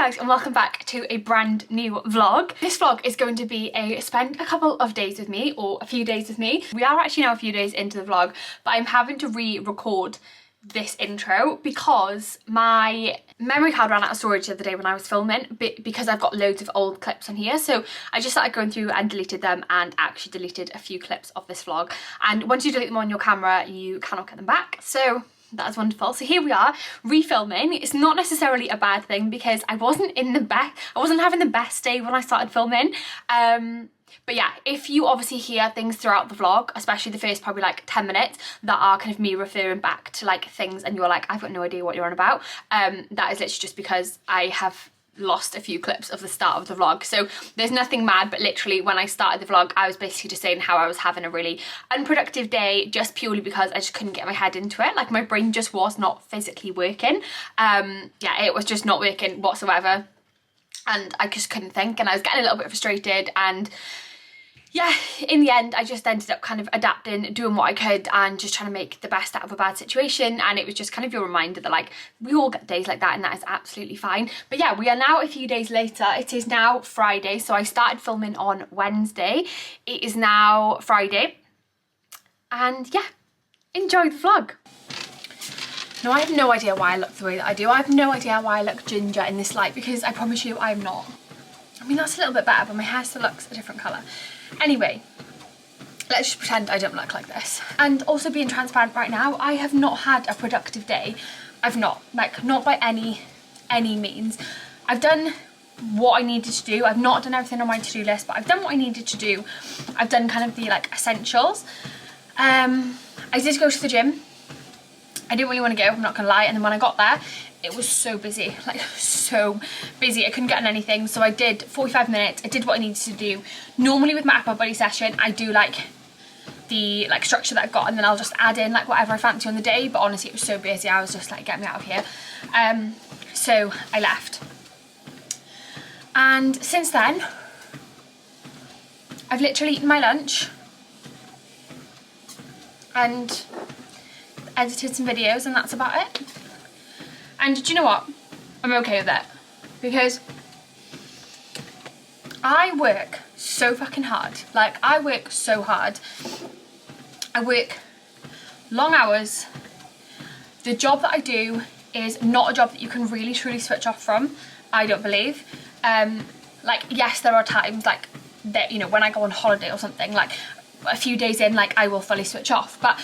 guys, and welcome back to a brand new vlog. This vlog is going to be spend a couple of days with me, or a few days with me. We are actually now a few days into the vlog, but I'm having to re-record this intro because my memory card ran out of storage the other day when I was filming, because I've got loads of old clips on here. So I just started going through and deleted them, and actually deleted a few clips of this vlog. And once you delete them on your camera, you cannot get them back. So that is wonderful. So here we are, refilming. It's not necessarily a bad thing because I wasn't having the best day when I started filming. But yeah, if you obviously hear things throughout the vlog, especially the first probably like 10 minutes, that are kind of me referring back to like things and you're like, I've got no idea what you're on about, that is literally just because I have lost a few clips of the start of the vlog. So there's nothing mad, but literally when I started the vlog I was basically just saying how I was having a really unproductive day, just purely because I just couldn't get my head into it. Like my brain just was not physically working. Yeah, it was just not working whatsoever, and I just couldn't think, and I was getting a little bit frustrated. And yeah, in the end I just ended up kind of adapting, doing what I could, and just trying to make the best out of a bad situation. And it was just kind of your reminder that like we all get days like that, and that is absolutely fine. But yeah, we are now a few days later. It is now Friday, so I started filming on Wednesday. It is now Friday, and yeah, enjoy the vlog. Now I have no idea why I look the way that I do. I have no idea why I look ginger in this light, because I promise you I'm not. I mean, that's a little bit better, but my hair still looks a different colour. Anyway, let's just pretend I don't look like this. And also being transparent right now, I have not had a productive day. I've not, like, not by any means. I've done what I needed to do. I've not done everything on my to-do list, but I've done what I needed to do. I've done kind of the like essentials. I did go to the gym. I didn't really want to go, I'm not gonna lie, and then when I got there, it was so busy, like so busy. I couldn't get on anything, so I did 45 minutes. I did what I needed to do. Normally with my upper body session, I do like the like structure that I've got, and then I'll just add in like whatever I fancy on the day. But honestly, it was so busy, I was just like, get me out of here. So I left. And since then, I've literally eaten my lunch and edited some videos, and that's about it. And do you know what? I'm okay with it, because I work so fucking hard. Like, I work so hard. I work long hours. The job that I do is not a job that you can really truly switch off from, I don't believe. Like, yes, there are times like that, you know, when I go on holiday or something, like a few days in, like I will fully switch off, but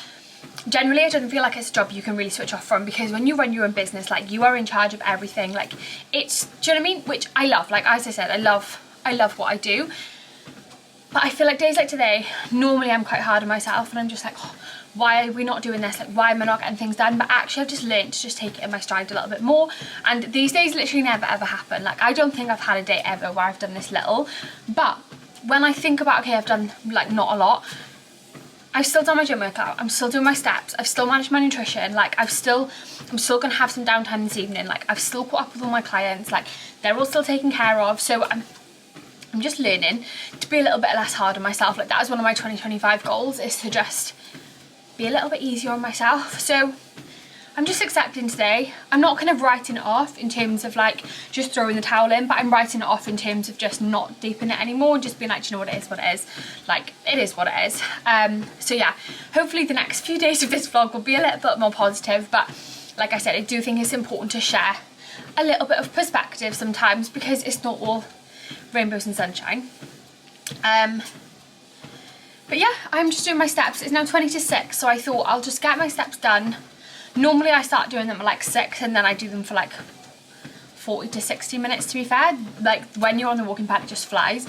generally I don't feel like it's a job you can really switch off from, because when you run your own business, like you are in charge of everything. Like it's, do you know what I mean? Which I love. Like, as I said, I love what I do. But I feel like days like today, normally I'm quite hard on myself, and I'm just like, oh, why are we not doing this? Like, why am I not getting things done? But actually I've just learned to just take it in my stride a little bit more. And these days literally never ever happen. Like, I don't think I've had a day ever where I've done this little. But when I think about, okay, I've done like not a lot, I've still done my gym workout, I'm still doing my steps, I've still managed my nutrition, like I'm still gonna have some downtime this evening, like I've still caught up with all my clients, like they're all still taken care of. So I'm just learning to be a little bit less hard on myself. Like, that is one of my 2025 goals, is to just be a little bit easier on myself. So I'm just accepting today. I'm not kind of writing it off in terms of like just throwing the towel in, but I'm writing it off in terms of just not deep in it anymore, and just being like, you know what, it is what it is. Like, it is what it is. So yeah, hopefully the next few days of this vlog will be a little bit more positive. But like I said, I do think it's important to share a little bit of perspective sometimes, because it's not all rainbows and sunshine. But yeah, I'm just doing my steps. It's now 20 to 6, so I thought I'll just get my steps done. Normally I start doing them at like 6, and then I do them for like 40 to 60 minutes, to be fair. Like, when you're on the walking pad, it just flies.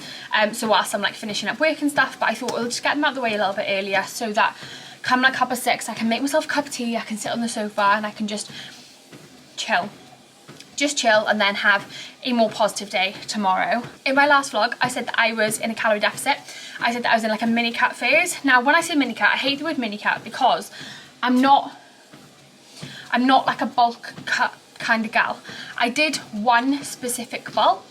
So whilst I'm like finishing up work and stuff, but I thought I'll just get them out of the way a little bit earlier, so that come like 6:30, I can make myself a cup of tea, I can sit on the sofa, and I can just chill. Just chill, and then have a more positive day tomorrow. In my last vlog, I said that I was in a calorie deficit. I said that I was in like a mini cut phase. Now, when I say mini cut, I hate the word mini cut, because I'm not like a bulk cut kind of gal. I did one specific bulk,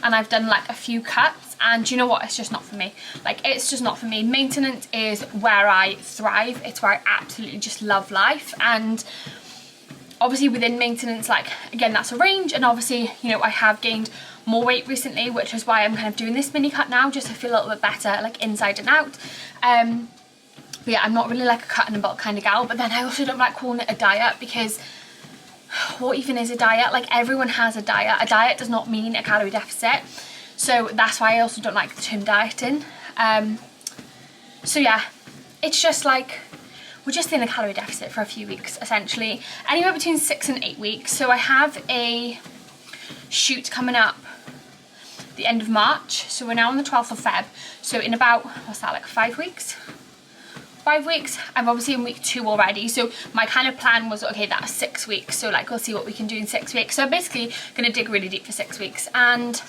and I've done like a few cuts, and you know what, it's just not for me. Like, it's just not for me. Maintenance is where I thrive. It's where I absolutely just love life, and obviously within maintenance, like again, that's a range, and obviously, you know, I have gained more weight recently, which is why I'm kind of doing this mini cut now, just to feel a little bit better, like inside and out. But yeah, I'm not really like a cut and a bulk kind of gal, but then I also don't like calling it a diet, because what even is a diet? Like, everyone has a diet. A diet does not mean a calorie deficit. So that's why I also don't like the term dieting. So yeah, it's just like, we're just in a calorie deficit for a few weeks, essentially. Anywhere between 6 and 8 weeks. So I have a shoot coming up the end of March. So we're now on the 12th of Feb. So in about, what's that, like 5 weeks? 5 weeks. I'm obviously in week 2 already, so my kind of plan was, okay, that's 6 weeks, so like we'll see what we can do in 6 weeks. So I'm basically gonna dig really deep for 6 weeks and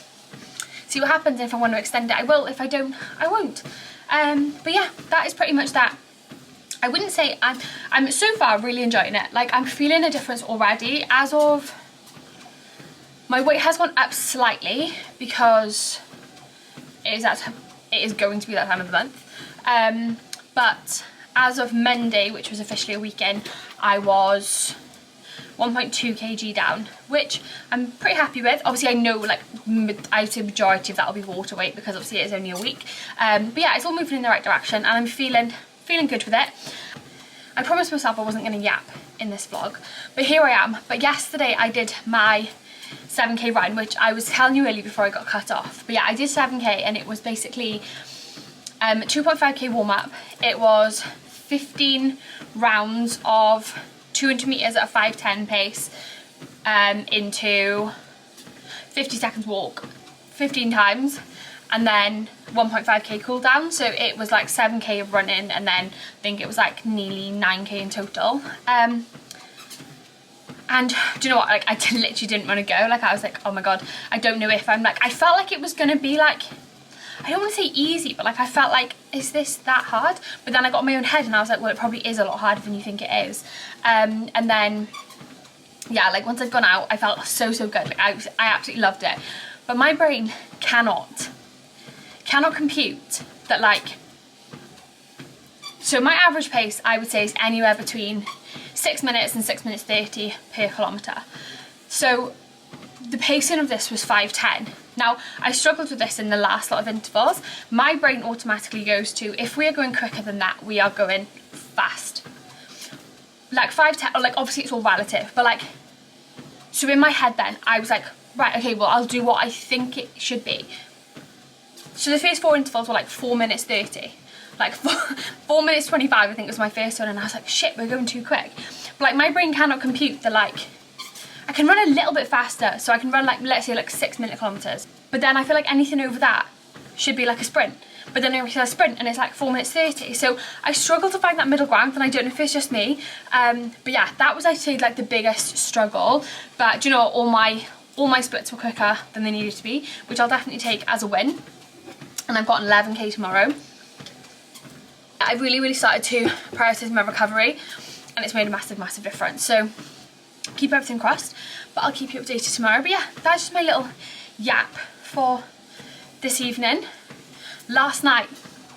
see what happens. If I want to extend it, I will. If I don't, I won't. But yeah, that is pretty much that. I wouldn't say I'm so far really enjoying it. Like, I'm feeling a difference already. As of, my weight has gone up slightly because it is going to be that time of the month. But as of Monday, which was officially a weekend, I was 1.2 kg down, which I'm pretty happy with. Obviously, I know, like, I'd say majority of that will be water weight, because obviously it is only a week. But yeah, it's all moving in the right direction, and I'm feeling good with it. I promised myself I wasn't going to yap in this vlog, but here I am. But yesterday I did my 7k run, which I was telling you earlier before I got cut off. But yeah, I did 7k, and it was basically 2.5k warm up. It was 15 rounds of 200 meters at a 5:10 pace into 50 seconds walk 15 times, and then 1.5k cool down. So it was like 7k of running, and then I think it was like nearly 9k in total. And do you know what, like, I literally didn't want to go. Like, I was like, oh my god, I don't know if I'm like, I felt like it was gonna be like, I don't want to say easy, but like, I felt like, is this that hard? But then I got in my own head and I was like, well, it probably is a lot harder than you think it is. And then, yeah, like, once I'd gone out, I felt so good. Like, I absolutely loved it. But my brain cannot compute that, like, so my average pace, I would say, is anywhere between 6 minutes and 6 minutes 30 per kilometre. So the pacing of this was 5:10. Now, I struggled with this in the last lot of intervals. My brain automatically goes to, if we are going quicker than that, we are going fast. Like 5:10, like, obviously it's all relative, but like, so in my head then, I was like, right, okay, well, I'll do what I think it should be. So the first 4 intervals were like 4 minutes 30. Like 4 minutes 25, I think was my first one, and I was like, shit, we're going too quick. But like, my brain cannot compute the, like, I can run a little bit faster, so I can run, like, let's say like 6 minute kilometres. But then I feel like anything over that should be like a sprint. But then I say sprint and it's like 4 minutes 30. So I struggle to find that middle ground, and I don't know if it's just me. But yeah, that was, I'd say, like the biggest struggle. But do you know what? All my splits were quicker than they needed to be, which I'll definitely take as a win. And I've got 11k tomorrow. I really started to prioritise my recovery, and it's made a massive difference. So keep everything crossed, but I'll keep you updated tomorrow. But yeah, that's just my little yap for this evening. Last night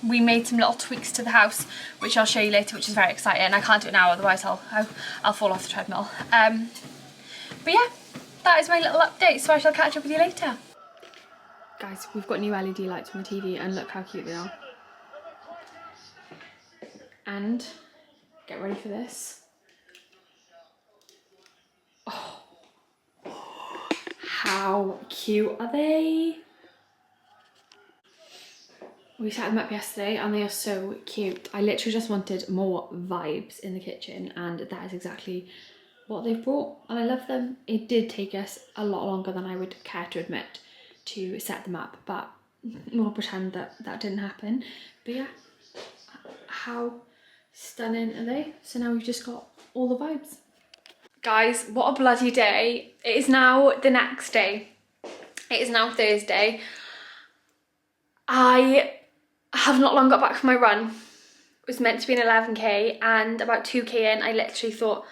we made some little tweaks to the house, which I'll show you later, which is very exciting. I can't do it now, otherwise I'll fall off the treadmill. But yeah, that is my little update, so I shall catch up with you later. Guys, we've got new LED lights on the TV, and look how cute they are. And get ready for this. Oh, how cute are they? We set them up yesterday and they are so cute. I literally just wanted more vibes in the kitchen, and that is exactly what they've brought, and I love them. It did take us a lot longer than I would care to admit to set them up, but we'll pretend that that didn't happen. But yeah, how stunning are they? So now we've just got all the vibes. Guys, what a bloody day. It is now the next day. It is now Thursday. I have not long got back from my run. It was meant to be an 11k, and about 2k in, I literally thought,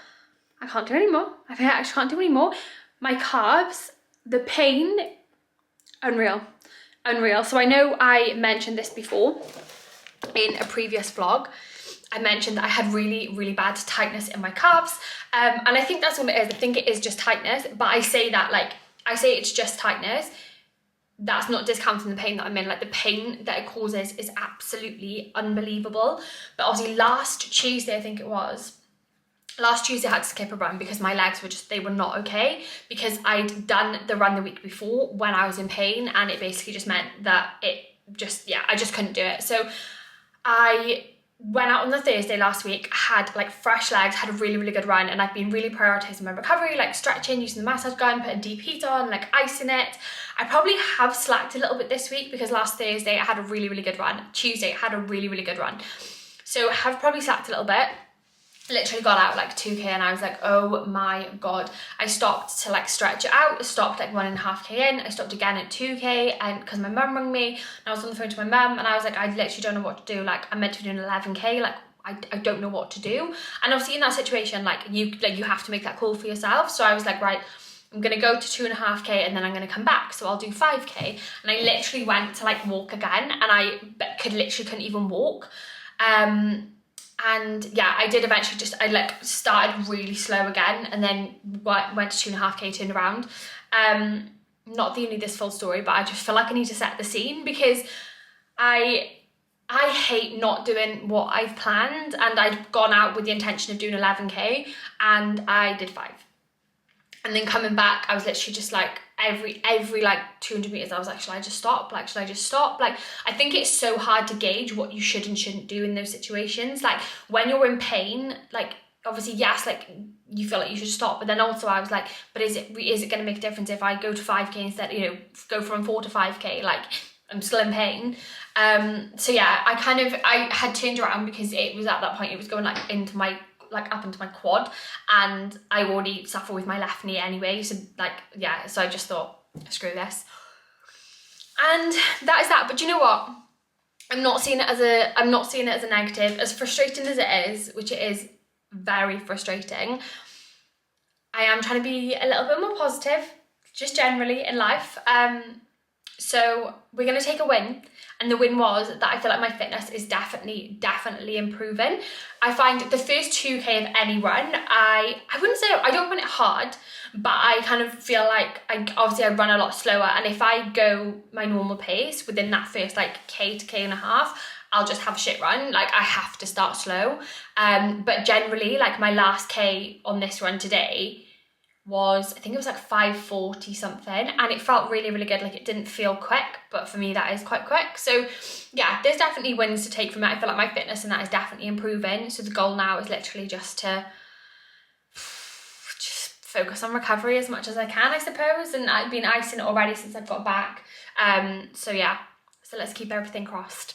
I can't do any more. I actually can't do any more. My calves, the pain, unreal. So I know I mentioned this before in a previous vlog, I mentioned that I had really, really bad tightness in my calves. And I think that's what it is. I think it is just tightness, but I say that like, I say it's just tightness. That's not discounting the pain that I'm in. Like the pain that it causes is absolutely unbelievable. But obviously last Tuesday, I think it was, last Tuesday I had to skip a run because my legs were just, they were not okay, because I'd done the run the week before when I was in pain, and it basically just meant that it just, yeah, I just couldn't do it. So I went out on the Thursday last week, had like fresh legs, had a really, really good run, and I've been really prioritizing my recovery, like stretching, using the massage gun, putting deep heat on, like icing it. I probably have slacked a little bit this week because last Thursday I had a really, really good run. Tuesday I had a really, really good run. So I have probably slacked a little bit. Literally got out like 2k and I was like, oh my god. I stopped to like stretch it out. I stopped like 1.5k in. I stopped again at 2k, and because my mum rang me and I was on the phone to my mum, and I was like, I literally don't know what to do. Like I'm meant to be doing 11k, like I don't know what to do. And obviously in that situation, like you have to make that call for yourself. So I was like, right, I'm gonna go to 2.5k and then I'm gonna come back, so I'll do 5k. And I literally went to like walk again, and I couldn't even walk. And yeah, I did eventually I like started really slow again, and then went to 2.5k, turned around. Not the only this full story, but I just feel like I need to set the scene, because I hate not doing what I've planned, and I'd gone out with the intention of doing 11k and I did 5. And then coming back, I was literally just like, every like 200 meters, I was like, should I just stop? Like, should I just stop? Like, I think it's so hard to gauge what you should and shouldn't do in those situations. Like when you're in pain, like obviously, yes, like you feel like you should stop. But then also I was like, but is it going to make a difference if I go to 5k instead, you know, go from 4 to 5k? Like I'm still in pain. So yeah, I had turned around because it was at that point, it was going like into my, like up into my quad, and I already suffer with my left knee anyway, so like yeah, so I just thought, screw this, and that is that. But you know what, I'm not seeing it as a negative. As frustrating as it is, which it is very frustrating, I am trying to be a little bit more positive just generally in life. So we're going to take a win, and the win was that I feel like my fitness is definitely improving. I find the first 2k of any run, I wouldn't say, I don't find it hard, but I kind of feel like I run a lot slower, and if I go my normal pace within that first like k to k and a half, I'll just have a shit run. Like I have to start slow. But generally, like my last k on this run today was, I think it was like 5:40 something, and it felt really, really good. Like it didn't feel quick, but for me that is quite quick. So yeah, there's definitely wins to take from it. I feel like my fitness and that is definitely improving. So the goal now is literally just to focus on recovery as much as I can, I suppose. And I've been icing it already since I've got back. So yeah, so let's keep everything crossed.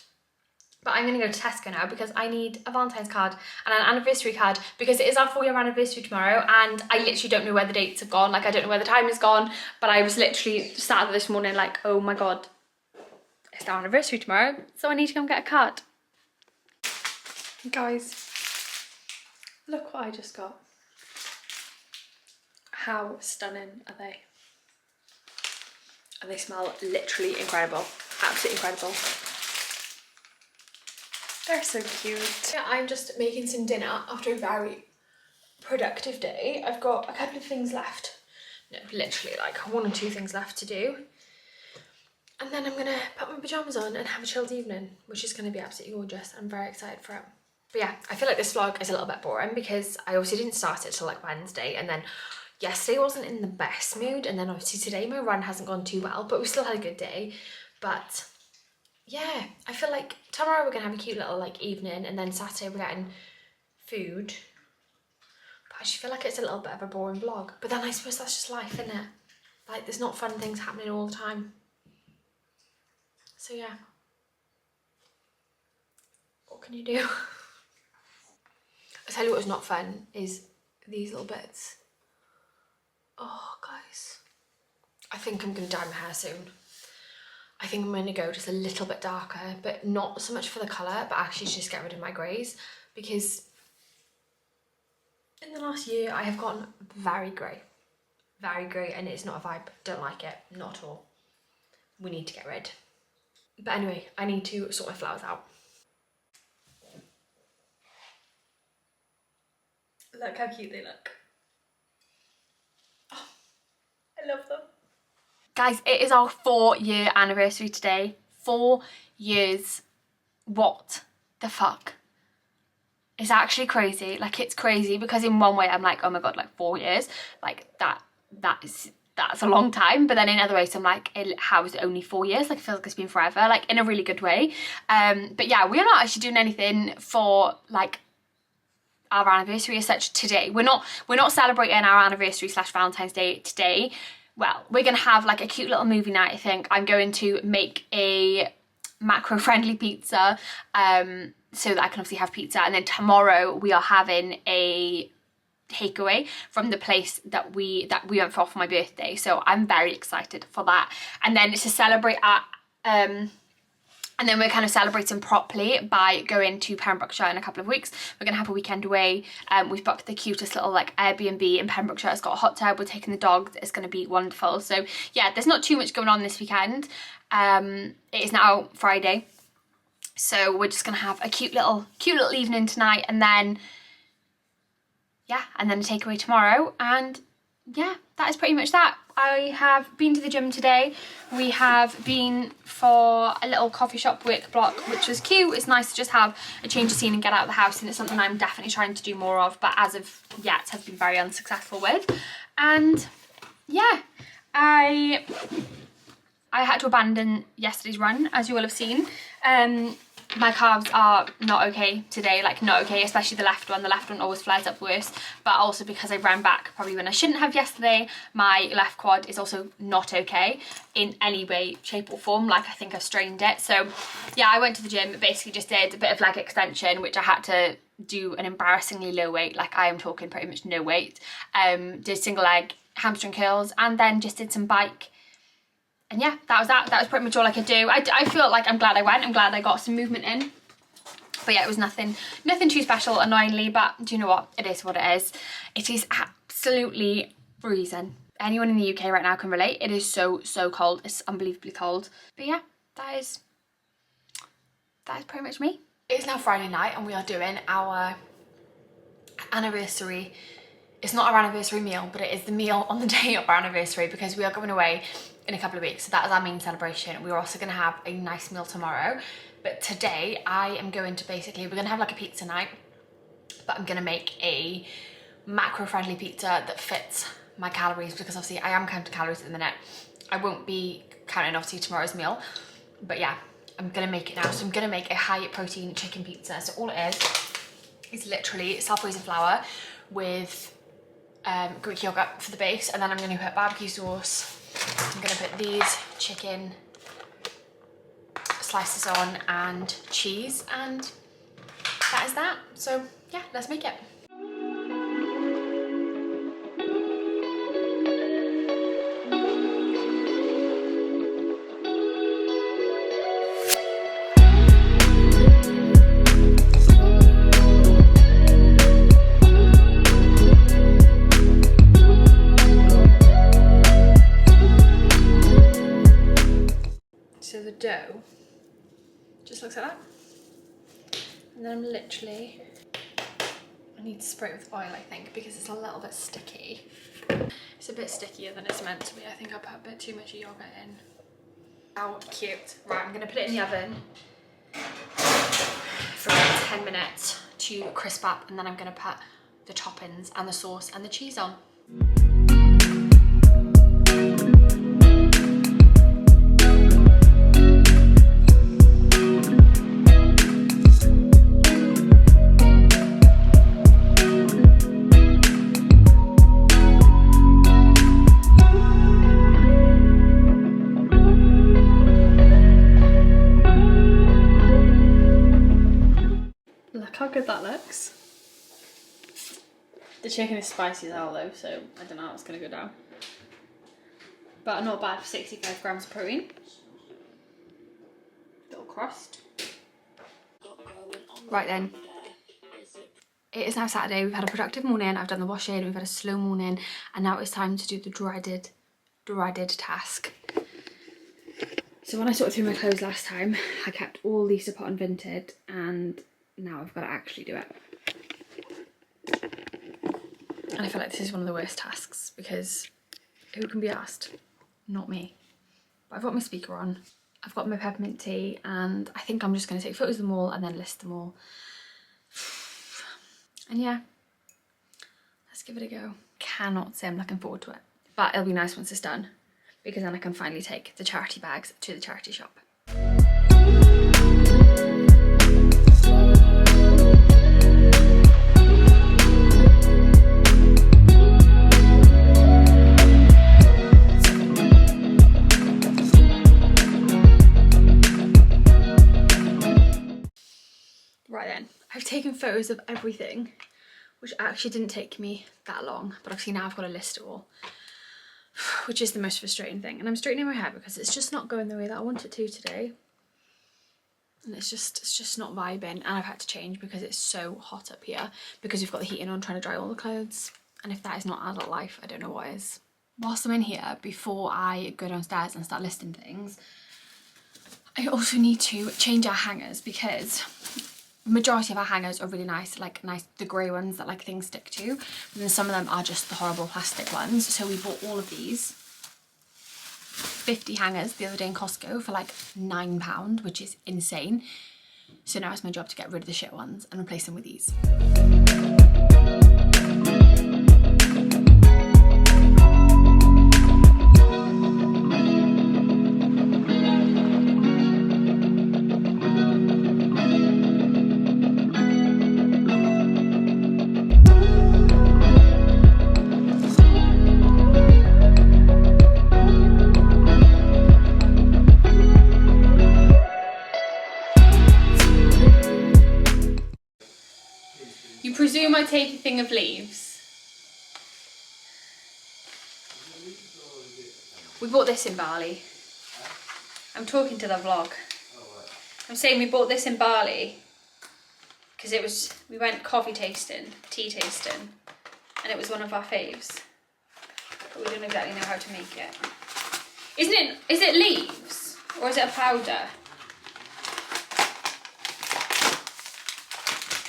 But I'm going to go to Tesco now because I need a Valentine's card and an anniversary card, because it is our 4-year anniversary tomorrow, and I literally don't know where the dates have gone. Like I don't know where the time has gone, but I was literally sat there this morning like, oh my god, it's our anniversary tomorrow, so I need to go and get a card. Guys, look what I just got. How stunning are they? And they smell literally incredible, absolutely incredible. They're so cute. Yeah, I'm just making some dinner after a very productive day. I've got a couple of things left. No, literally like 1 or 2 things left to do. And then I'm gonna put my pajamas on and have a chilled evening, which is gonna be absolutely gorgeous. I'm very excited for it. But yeah, I feel like this vlog is a little bit boring because I obviously didn't start it till like Wednesday, and then yesterday I wasn't in the best mood, and then obviously today my run hasn't gone too well, but we still had a good day. But yeah, I feel like tomorrow we're gonna have a cute little like evening, and then Saturday we're getting food. But I just feel like it's a little bit of a boring vlog. But then I suppose that's just life, isn't it? Like there's not fun things happening all the time. So yeah. What can you do? I tell you what was not fun is these little bits. Oh guys. I think I'm gonna dye my hair soon. I think I'm going to go just a little bit darker, but not so much for the colour, but actually just get rid of my greys, because in the last year I have gotten very grey, and it's not a vibe. Don't like it, not at all. We need to get rid. But anyway, I need to sort my flowers out. Look how cute they look. Oh, I love them. Guys, it is our 4-year anniversary today. 4 years. What the fuck? It's actually crazy. Like, it's crazy because in one way I'm like, oh my god, like 4 years, like that's a long time. But then in other ways I'm like, how is it only 4 years? Like, it feels like it's been forever, like in a really good way. But yeah, we're not actually doing anything for like our anniversary as such today. We're not celebrating our anniversary / Valentine's Day today. Well, we're gonna have like a cute little movie night, I think. I'm going to make a macro-friendly pizza so that I can obviously have pizza, and then tomorrow we are having a takeaway from the place that we went for my birthday, so I'm very excited for that. And then to celebrate at and then we're kind of celebrating properly by going to Pembrokeshire in a couple of weeks. We're gonna have a weekend away. We've booked the cutest little like Airbnb in Pembrokeshire. It's got a hot tub, we're taking the dogs, it's gonna be wonderful. So yeah, there's not too much going on this weekend. It is now Friday, so we're just gonna have a cute little evening tonight, and then yeah, and then a takeaway tomorrow, and yeah, that is pretty much that. I have been to the gym today. We have been for a little coffee shop work block, which was cute. It's nice to just have a change of scene and get out of the house, and it's something I'm definitely trying to do more of, but as of yet have been very unsuccessful with. And yeah, I had to abandon yesterday's run, as you will have seen. My calves are not okay today, like not okay, especially the left one. The left one always flares up worse, but also because I ran back probably when I shouldn't have yesterday, my left quad is also not okay in any way, shape or form. Like, I think I've strained it. So yeah, I went to the gym, basically just did a bit of leg extension, which I had to do an embarrassingly low weight, like I am talking pretty much no weight. Did single leg hamstring curls, and then just did some bike. And yeah, that was pretty much all I could do. I feel like I'm glad I went. I'm glad I got some movement in. But yeah, it was nothing too special, annoyingly. But do you know what? It is what it is. It is absolutely freezing. Anyone in the UK right now can relate. It is so cold. It's unbelievably cold. But yeah, that is pretty much me. It is now Friday night, and we are doing our anniversary. It's not our anniversary meal, but it is the meal on the day of our anniversary, because we are going away in a couple of weeks, so that is our main celebration. We're also going to have a nice meal tomorrow, but today I am going to we're going to have like a pizza night, but I'm going to make a macro-friendly pizza that fits my calories, because obviously I am counting calories at the minute. I won't be counting obviously tomorrow's meal, but yeah, I'm going to make it now. So I'm going to make a high protein chicken pizza. So all it is literally self-raising flour with Greek yogurt for the base, and then I'm going to put barbecue sauce. I'm going to put these chicken slices on and cheese, and that is that. So yeah, let's make it. So the dough just looks like that, and then I need to spray it with oil, I think, because it's a little bit sticky. It's a bit stickier than it's meant to be. I think I put a bit too much yogurt in. How cute. Right, I'm gonna put it in the oven for about 10 minutes to crisp up, and then I'm gonna put the toppings and the sauce and the cheese on. Look how good that looks. The chicken is spicy as hell though, so I don't know how it's gonna go down. But not bad for 65 grams of protein. Little crust. Right then. It is now Saturday. We've had a productive morning. I've done the washing, we've had a slow morning, and now it's time to do the dreaded task. So when I sorted through my clothes last time, I kept all these to put on Vinted, and now I've got to actually do it. And I feel like this is one of the worst tasks because who can be asked? Not me. But I've got my speaker on, I've got my peppermint tea, and I think I'm just going to take photos of them all and then list them all. And yeah, let's give it a go. Cannot say I'm looking forward to it. But it'll be nice once it's done, because then I can finally take the charity bags to the charity shop. Right then, I've taken photos of everything, which actually didn't take me that long, but obviously now I've got to list it all, which is the most frustrating thing. And I'm straightening my hair because it's just not going the way that I want it to today. And it's just not vibing, and I've had to change because it's so hot up here because we've got the heating on trying to dry all the clothes. And if that is not adult life, I don't know what is. Whilst I'm in here, before I go downstairs and start listing things, I also need to change our hangers because the majority of our hangers are really nice, like nice, the grey ones that like things stick to. And then some of them are just the horrible plastic ones. So we bought all of these 50 hangers the other day in Costco for like £9, which is insane. So now it's my job to get rid of the shit ones and replace them with these. You presume I take a thing of leaves? We bought this in Bali. I'm talking to the vlog. I'm saying we bought this in Bali because we went coffee tasting, tea tasting, and it was one of our faves. But we don't exactly know how to make it. Is it leaves or is it a powder?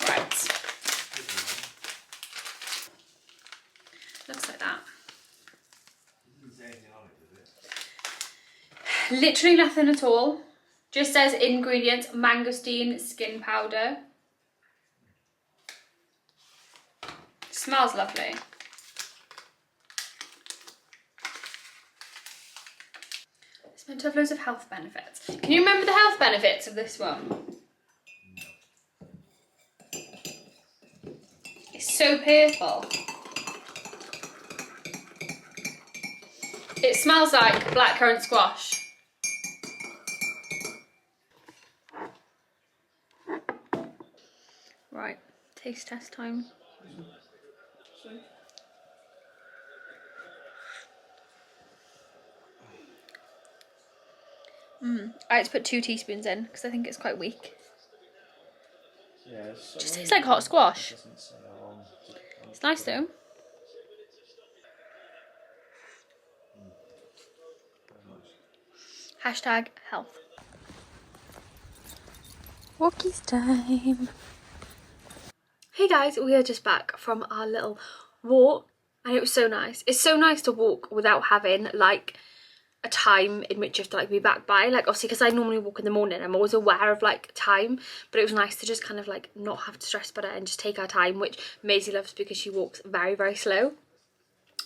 Right. Looks like that. Literally nothing at all. Just says ingredients: mangosteen skin powder. Smells lovely. It's meant to have loads of health benefits. Can you remember the health benefits of this one? It's so purple. It smells like blackcurrant squash. Right, taste test time. I had to put 2 teaspoons in because I think it's quite weak. Yeah, Just tastes like hot squash. It's nice though. Hashtag health. Walkies time. Hey guys, we are just back from our little walk and it was so nice. It's so nice to walk without having like a time in which you have to like be back by, like obviously because I normally walk in the morning, I'm always aware of like time, but it was nice to just kind of like not have to stress about it and just take our time, which Maisie loves because she walks very, very slow.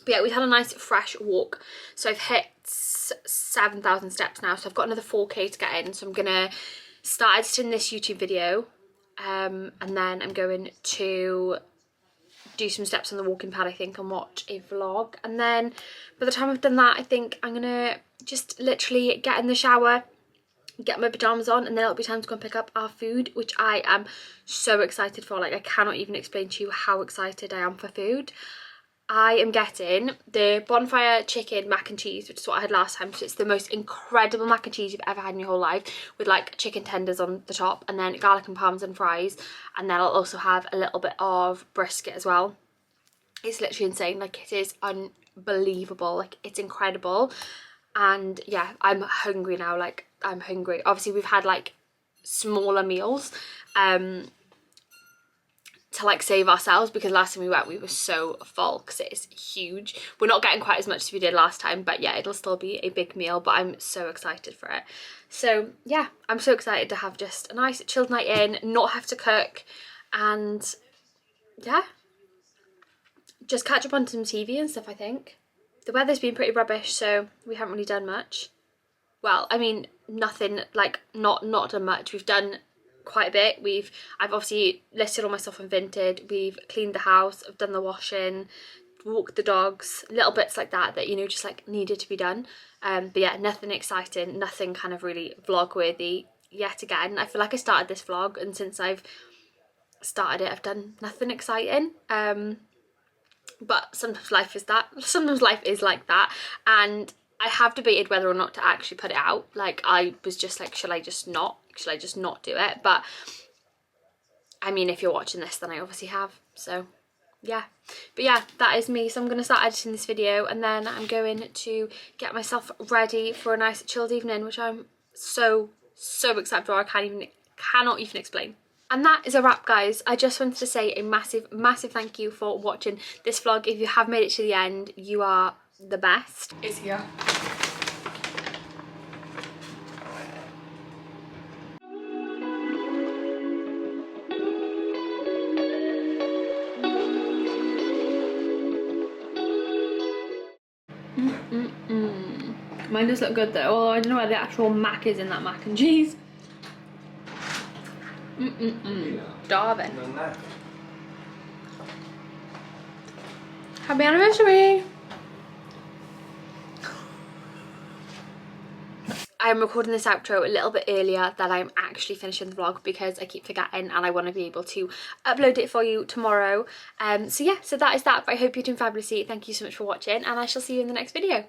But yeah, we've had a nice fresh walk. So I've hit 7,000 steps now, so I've got another 4k to get in, so I'm gonna start editing this YouTube video and then I'm going to do some steps on the walking pad, I think, and watch a vlog. And then by the time I've done that, I think I'm gonna just literally get in the shower, get my pajamas on, and then it'll be time to go and pick up our food, which I am so excited for. Like, I cannot even explain to you how excited I am for food. I am getting the bonfire chicken mac and cheese, which is what I had last time. So it's the most incredible mac and cheese you've ever had in your whole life, with like chicken tenders on the top and then garlic and parmesan fries. And then I'll also have a little bit of brisket as well. It's literally insane. Like, it is unbelievable. Like, it's incredible. And yeah, I'm hungry now. Like, I'm hungry. Obviously we've had like smaller meals to like save ourselves, because last time we went we were so full because it is huge. We're not getting quite as much as we did last time, but yeah, it'll still be a big meal, but I'm so excited for it. So yeah, I'm so excited to have just a nice chilled night in, not have to cook, and yeah, just catch up on some TV and stuff. I think the weather's been pretty rubbish, so we haven't really done much. Well, I mean, nothing, like not done much. We've done quite a bit. I've obviously listed all my stuff on Vinted. We've cleaned the house, I've done the washing, walked the dogs, little bits like that you know, just like needed to be done. But yeah, nothing exciting, nothing kind of really vlog worthy yet again. I feel like I started this vlog, and since I've started it I've done nothing exciting. But sometimes life is that. Sometimes life is like that, and I have debated whether or not to actually put it out. Like, I was just like, should I just not do it? But I mean, if you're watching this, then I obviously have, so yeah. But yeah, that is me. So I'm going to start editing this video, and then I'm going to get myself ready for a nice chilled evening, which I'm so excited for. I cannot even explain. And that is a wrap, guys. I just wanted to say a massive thank you for watching this vlog. If you have made it to the end, you are the best. It's here. Mine does look good though. Oh, I don't know where the actual mac is in that mac and cheese. Darvin. Happy anniversary! I am recording this outro a little bit earlier than I'm actually finishing the vlog, because I keep forgetting and I want to be able to upload it for you tomorrow. So yeah, so that is that. But I hope you're doing fabulously. Thank you so much for watching, and I shall see you in the next video.